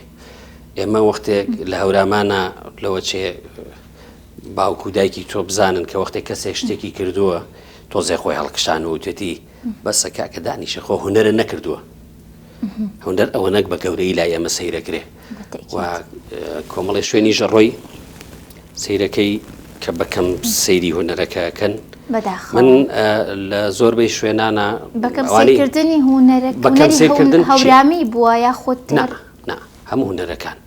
ئێمە وەختێک لە هەورامانە لەوە چێ باوکو و دایکی تۆ بزانن کە وەختێک کەسێک شتێکی کردووە تۆزێ خۆی هەڵکشان و توێتی بەسە کاکە دانیشە خۆ هونەرە نەکردووە هونەر ئەوە نەک بە گەورەی لای ئێمە سەیرەکرێ و کۆمەڵی شوێنی ژەڕۆی سیرەکەی کە بەکەم سەیری هونەرەکەکەن من لە زۆربەی شوێنانە بەکەم سیرکردنی هونەرەکردن هەورامی بووە یا خۆت هەموو هونەرەکان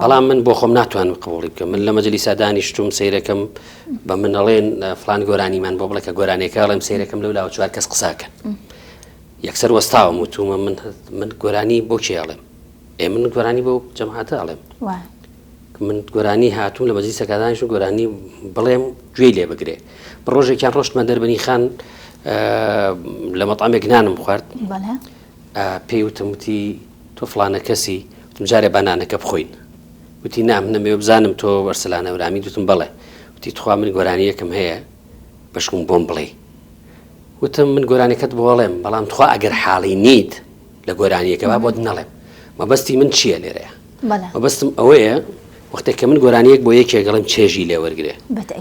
بەڵام من بۆ خۆم ناتوانم قبوڵی بکەم من لە مەجلیسا دانیشتوم سیرەکەم بە منەڵێن فلان گۆرانیمان بۆ بڵێ کە گۆرانێکە ئەڵێم سیرەکەم لەو لاوە چوار کەس قساکەن یەکسەر وەستاوم وتومە من گۆرانی بۆ چی ئەڵێم من گۆرانی بۆ جەماعەتە ئەڵێم من گۆرانی هاتووم لە مەجلیسەکە دانیشتم گۆرانی بڵێم گوێی لێ بگرێ بە ڕۆژێکیان ڕۆشتمە دەربەنی خان لە مەطعمێک نانم خوارد پێی وتم وتی تۆ فلانە کەسی جارێ بانانەکە بخۆین وتی نام نەمەوێ بزانم تۆ وەرسەلانە هەورامی دوتم بەڵێ وتی تخوا من گۆرانیەکەم هەیە بەشکم بۆم بڵێ وتم من گۆرانەکەت بۆڵێم بەڵام تخوا ئەگەر حاڵی نیت لە گۆرانیەکە با بۆت نەڵێم مەبەستی من چییە لێرەیە مەبەستم ئەوەیە وەختێک کە من گۆرانیەک بۆ یەکێگەڵم چێژی لێ وەرگێ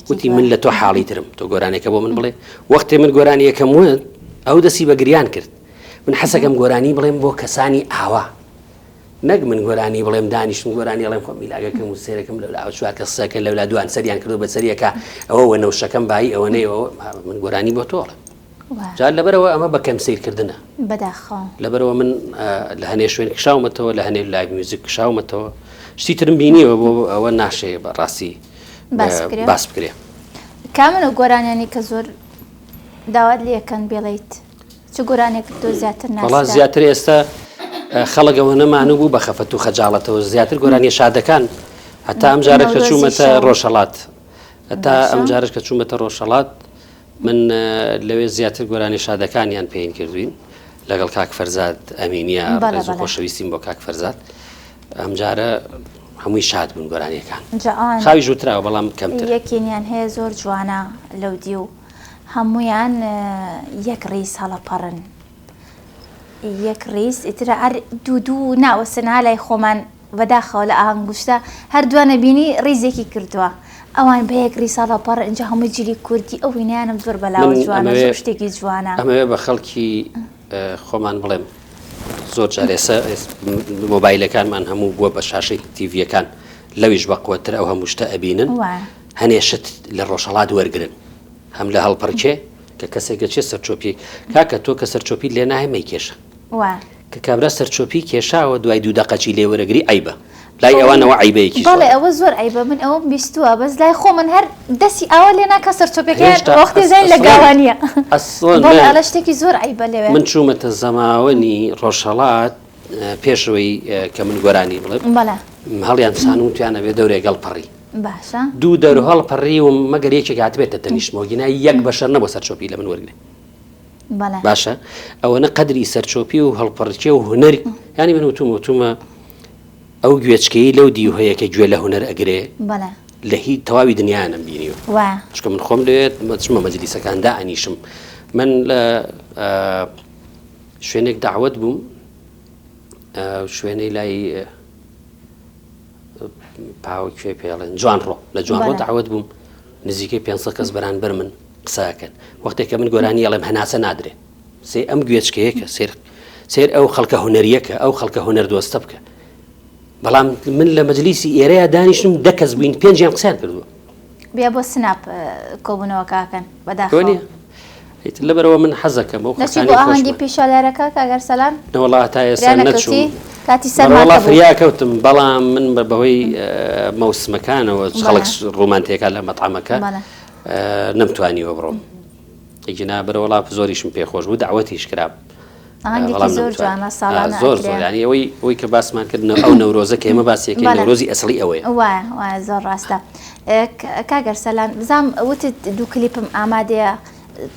وتی من لە تۆ حاڵی ترم تۆ گۆرانێکە بۆ من بڵێ وەختێ من گۆرانیەکەم وت ئەو دەستی بە گریان کرد من حەسەکەم گۆرانی بڵێم بۆ کەسانی ئاوا نەک من گۆرانی بڵێم دانیشتم گۆرانی ئەڵێم خۆ میلاگەکەم و سێرەکەم لەلاوە چوار کەسەکە لەولا دوان سەریان کردو بە سەریەکە ئەوە وەنەوشەکەم بایی ئەوە نەیەوە من گۆرانی بۆ تۆڵم جار لەبەرەوە ئەمە بەکەم سیرکردنە لەبەرەوە من لە هەنێ شوێن کشاومەتەوە لە هەنێ لایڤ میوزیک کشاومەتەوە شتی ترم بینیەوە بۆ ئەوە ناشێ بەڕاستی باس بکرێ کامنە گۆرانیانی کە زۆر داوات لەکەن بێڵیت چ گۆرانێک تۆ زیاتر ناوەڵا زیاتر ئێستا خەڵکەوە نەمانە بوو بە خەفەت و خەجاڵەتەوە زیاتر گۆرانی شادەکان هەتا ئەم جارێک کە چوومەتە ڕۆژهەڵات هەتا ئەم جارش کە چوومەتە ڕۆژهەڵات من لەوێ زیاتر گۆرانی شادەکانیان پێین کردوین لەگەڵ کاک فەرزاد ئەمینیە ڕێز و خۆشەویستیم بۆ کاک فەرزاد ئەم جارە هەمووی شاد بوون گۆرانیەکان خاوی ژووتراوە بەڵام کەمتر یەکێنیان هەیە زۆر جوانە لەو دی و هەمویان یەک ڕیز هەڵەپەڕن یەک ڕیز ئیترە هەر دوو ناوەسنا لای خۆمان بەداخەوە لە ئاهەنگوشتە هەردووانە بینی ڕیزێکی کردووە ئەوان بە یەک ڕیز هەڵەپەڕ اینجا هەمووی جلی کوردی ئەو وینیانم زۆر بەلاوە جوانە زۆر شتێکی جوانە ئەمەوێ بە خەڵکی خۆمان بڵێم زۆر جارێسە مۆبایلەکانمان هەموو بووە بە شاشەی تیڤیەکان لەویش بەقوتر ئەو هەموو شتە ئەبینن هەنێشت لە ڕۆژهەڵات وەرگرن هەم لە هەڵپەرچێ کە کەسێکە چێ سەرچۆپی کاکە تۆ کە سەرچۆپی لێ ناهێمەی کێشە کە کابرا سەرچۆپی کێشاوە دوای دوو دەقەچی لێوەرەگری عیبە لای ئەوانەوە عیبەیەکی بەڵێ ئەوە زۆر عیبە من ئەوە بیستووە بەس لای خۆ من هەر دەستی ئاوا لێ ناکە سەرچۆپەکەیان وەختی زین لە گاوانیە بەڵێ ئەڵە شتێکی زۆر عیبە لێوێ من چوومەتە زەماوەنی ڕۆژهەڵات پێشەوەی کە من گۆرانی بڵێ بەڵێ هەڵیان سانوم توانە بێ دەورێ گەڵپەڕی باشە دوو دەور هەڵپەڕی و مەگەر یەکێک هاتبێتە تەنیشتمەوە گینای یەک بەشەر نەبوو سەرچۆپی لە من وەرگێ بەڵێ باشە ئەوەنە قەدری سەرچۆپی و هەڵپەڕچێ و هوەری ینی من وتومە ئەو گوێچکەی لەو دی و هەیە کە گوێ لە هوەر ئەگرێ بەڵێ لە هیچ تەواوی دنیایانم بینیوە وایە چکە من خۆم لێت چمە مەجلیسەکاندا ئەنیشم من لە شوێنێک داوت بووم شوێنەی لای پاوەکوێ پێڵێن جوانڕۆ لە جوانڕۆ داوت بووم نزیکەی 500 کەس بەرامبەر من قساکەن وەختێک کە من گۆرانی ئەڵێم هەناسە نادرێ سێ ئەم گوێچکەیەکە سێر ئەو خەڵکە هوەریەکە ئەو خەڵکە هوەر دۆستە بکە بەڵام من لە مەجلیسی ئێرەیە دانیشتم دەکەس بووین پێنجیان قسەیان کردووە بیا بۆ سناپ کۆبوونەوە کاکەن بەداخەوە نیە لەبەرەوە من حەزەکەم ئەو نەچی بۆ ئاهەنگی پیشەلارەکە کاگەر سەلام نەوەڵا تا ئێستا نەچوو کاتی وڵا سەرما فریا کەوتم بەڵام من بەهۆی مەوسمەکانەوە خەڵک ڕۆمانتیەکە لە مەطعمەکە نەمتوانیوە بڕۆم ئیجنا بەرەوەڵا زۆریشم پێخۆش بوو داوەتیش کراب ئاهەنگێکی زۆر جوانە ساڵانە زۆر ینی ئەوەی کە باسمان کرد ئەو نەورۆزە کە ئێمە باسیەکەی نەورۆزی ئەسڵی ئەوەیە وایە زۆر ڕاستە کاگەر سەلام بزانم وتت دوو کلیپم ئامادەیە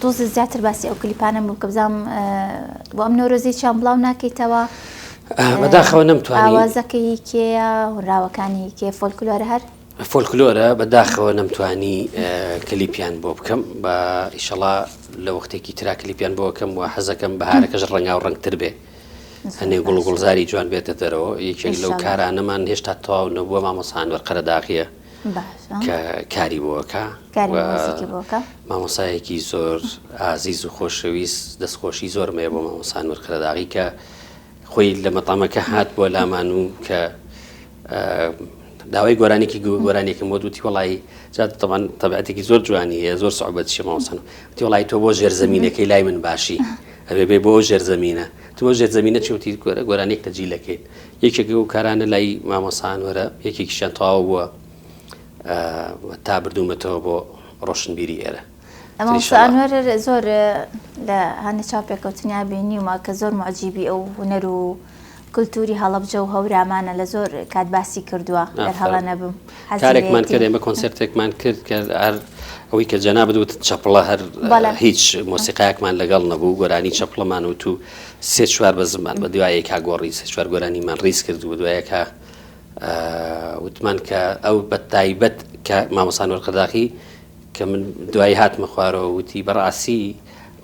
تۆزە زیاتر باسی ئەو کلیپانم بوو کە بزانم بۆ ئەم نەورۆزی چیان بڵاو ناکەیتەوە بەداخەوە نەمتوانی ئاوازەکەی کێیە هوراوەکانی کێ فۆلکلۆرە هەر فۆلکلۆرە بەداخەوە نەمتوانی کلیپیان بۆ بکەم بە ئیشەڵا لە وەختێکی ترا کلیپیان بۆ بکەم و حەزەکەم بەهارەکەش ڕەنگا و ڕەنگتر بێ هەنێ گوڵ گوڵزاری جوان بێتە دەرەوە یەکێک لەو کارانەمان هێشتا تەواو نەبووە مامۆسان وەرقەرەداغیە کە کاری بۆکە مامۆسایەکی زۆر ئازیز و خۆشەویست دەستخۆشی زۆر مەیە بۆ مامۆسان وەرقەرەداغی کە خۆی لە مەتامەکە هات بۆ لامان و کە داوای گۆرانێکی گۆرانێکم بۆ دوتی وڵی تەبان تەبعەتێکی زۆر جوانی هەیە زۆر سوعبەتی مامۆسان وتی وڵی تۆ بۆ ژێرزەمینەکەی لای من باشی ئەبێ بێ بۆ ژێرزەمینە تو بۆ ژێرزەمینە چوتی گۆرانێک تەجیلەکەیت یەکێک و کارانە لای مامۆسان وەرە یەکێکیشیان تەواو بووە تا بردوومەتەوە بۆ ڕۆشنبیری ئێرە ئەمەسانوەر زۆر لە هەندێک چاپێکەوتنیا بینیومە کە زۆر معجیبی ئەو هونەر و کللتوری هەڵەبجە و هەورامانە لە زۆر کاتباسی کردووە هەڵە نەبم کارێکمان کرد ئێمە کۆنسرتێکمان کرد کە ئەوەی کە جەنا بدوت چەپڵە هەر هیچ مۆسیقایەکمان لەگەڵ نەبوو گۆرانی چەپڵەمان و تو سێ چوار بە زمان بە دوایە کا گۆڕی سێ چوار گۆرانیمان ڕیز کرد و دوایەکە وتمان کە ئەو بە تایبەت کە مامۆسان وەرقەداغی کە من دوای هاتمە خوارەوە وتی بەڕاستی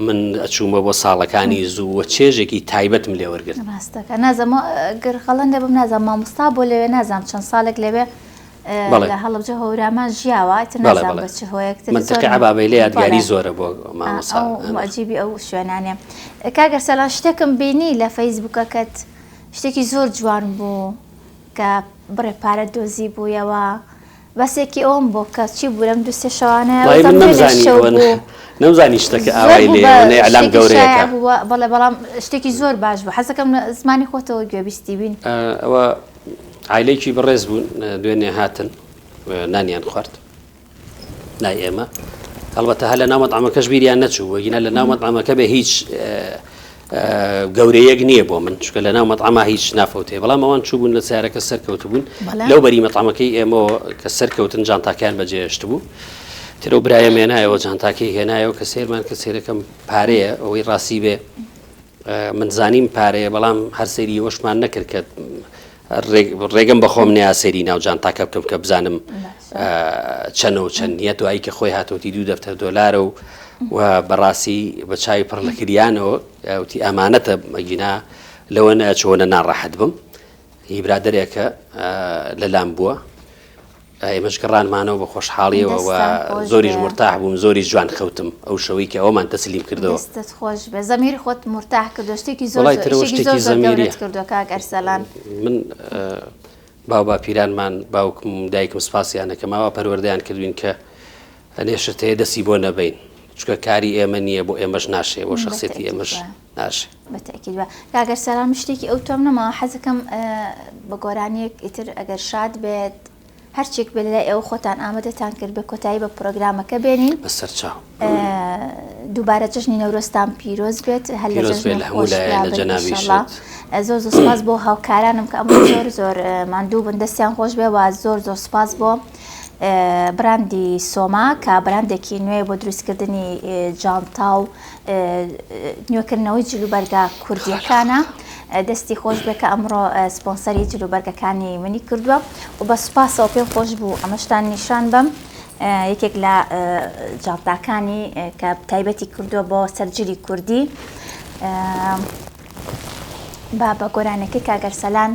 من ئەچوومە بۆ ساڵەکانی زوو وە چێژێکی تایبەتم لێ وەرگرت ڕاستەکە نازەمە گەر خەڵەن دەبم نازانم مامۆستا بۆ لەوێ نازانم چەند ساڵێک لەوێ لە هەڵەبجە هەورامان ژیاوە ئیتر نازانم بە چ هۆیەکتر منتەقی عەبابەی لێ یادگاری زۆرە بۆ مامۆستا معجیبی ئەو شوێنانێ کاگەر سەلام شتێکم بینی لە فەیسبووکەکەت شتێکی زۆر جوان بوو کە بڕێ پارە دۆزی بوویەوە بەسێکی ئەوم بۆ کە چی بوو لەم دوو سێ شەوانەیە نەمزانی شتەکە ئاوای لێ ئەلام گەورەیەکە بەڵێ بەڵام شتێکی زۆر باش بوو حەزەکەم زمانی خۆتەوە گوێبیستی بین ئەوە عایلەیەکی بەڕێز بوون دوێنێ هاتن نانیان خوارد لای ئێمە هەڵبەتە هە لە ناو مەطعەمەکەش بیریان نەچوو وەگینە لە ناو مەطعەمەکە بێ هیچ گەورەیەک نییە بۆ من چکە لە ناو مەطعەمە هیچ نافەوتێ بەڵام ئەوان چوو بوون لە سیارەکە سەرکەوت بوون لەو بەری مەطعەمەکەی ئێمەوە کە سەرکەوتن جانتاکیان بەجێهێشت بوو ترە برایە هێنایەوە جانتاکەی هێنایەوە کە سێرمان کە سێرەکەم پارەیە ئەوەی ڕاستی بێ من زانیم پارەیە بەڵام هەر سەیری ئەوەشمان نەکرد کە ڕێگەم بەخۆم نیا سەیری ناو جانتاکە بکەم کە بزانم چەند و چەند نیەت و ئایکە خۆی هاتوتی $2 و بەڕاستی بە چاوی پڕ لە کریانەوە وتی ئەمانەتە مەگینا لەوە نەچۆنە ناڕەحەت بم هی برادەرێکە لەلام بووە ئێمەش گەڕانمانەوە بە خۆشحاڵیەوە و زۆریش مرتاح بووم زۆری جوان خەوتم ئەو شەوەی کە ئەومان تەسلیم کردەوە خۆش بێ زەمیری خۆت مرتاح کردو شتێکی زۆر زەمیری کردو کاگەر سەلام من باو باپیرانمان باوکم دایکم سپاسیانەکە ماوە پەروەردەیان کردوین کە هەنێشت هەیە دەستی بۆ نەبین چکە کاری ئێمە نییە بۆ ئێمەش ناشێ بۆ شخصێتی ئێمەش ناشێ بەتەکید بە کاگەر سەلام شتێکی ئەو تۆم نەما حەزەکەم بە گۆرانیەک ئیتر ئەگەر شاد بێت هەرچێک بێ لای ئەو خۆتان ئامادەتان کرد بە کۆتایی بە پرۆگرامەکە بێنین بەسەر چاو دووبارە جژنی نەورۆستان پیرۆز بێت هەر لە جەژنی خۆش زۆر زۆر سپاس بۆ هاوکارانم کە ئەمە زۆر زۆر ماندوو بن دەستیان خۆش بێ و زۆر زۆر سپاس بۆ براندی سۆما کە براندێکی نوێ بۆ دروستکردنی جانتا و نوێکردنەوەی جلوبەرگە کوردیەکانە دەستی خۆش بێ کە ئەمڕۆ سپۆنسەری جلوبەرگەکانی منی کردووە و بە سوپاسەوە پێم خۆش بوو ئەمەشتان نیشان بم یەکێک لە جانتاکانی کە تایبەتی کردووە بۆ سەرجلی کوردی با بە گۆرانەکەی کاگەرسەلان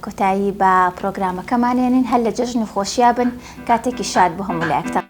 کۆتایی بە پرۆگرامەکەمانێنین هەر لە جەژن و خۆشییا بن کاتێکی شاد بۆ هەموو لایەکتان.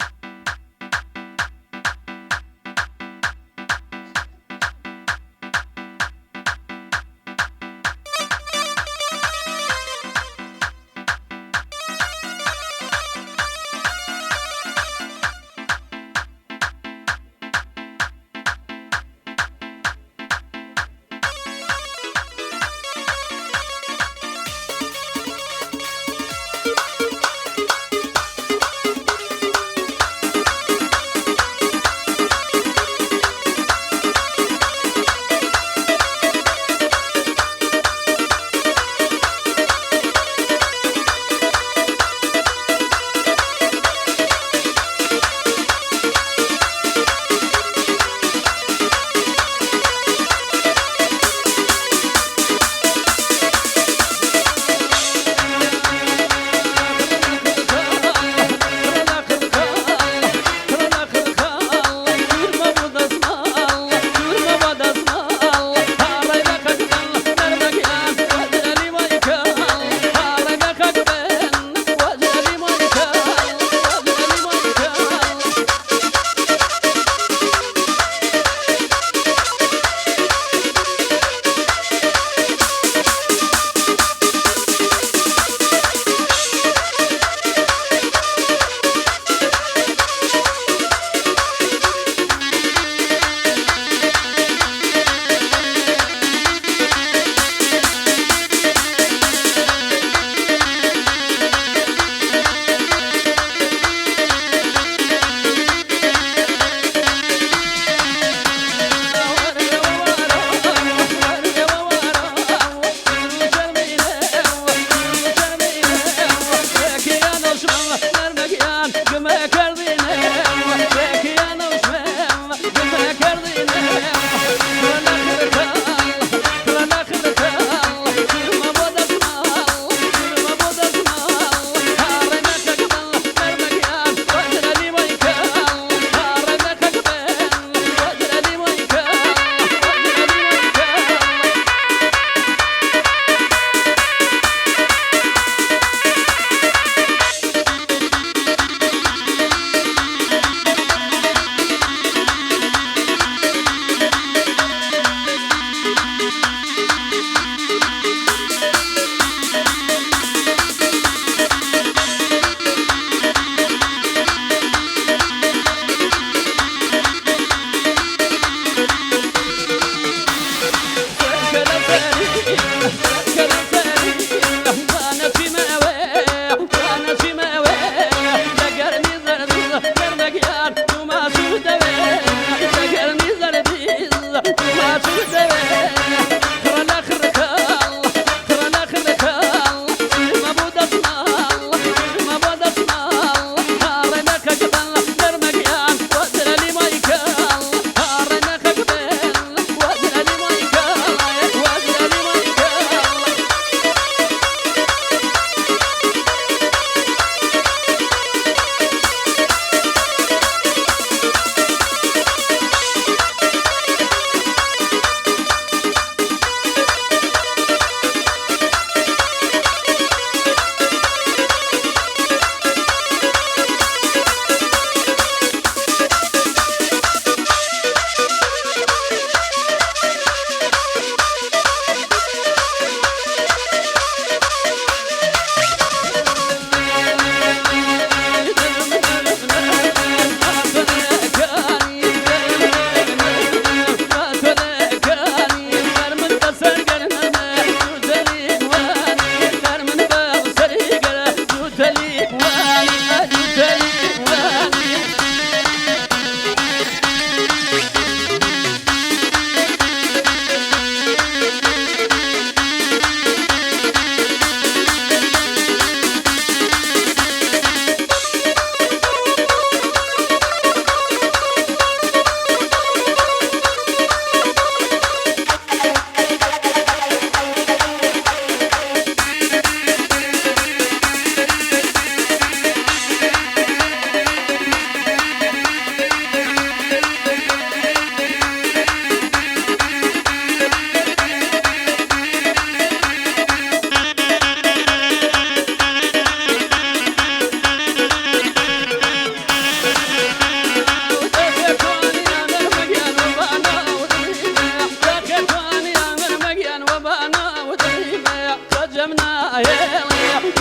دمنا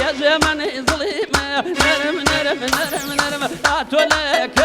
يا زمن ظليمة نرم نرم نرم نرم أتولك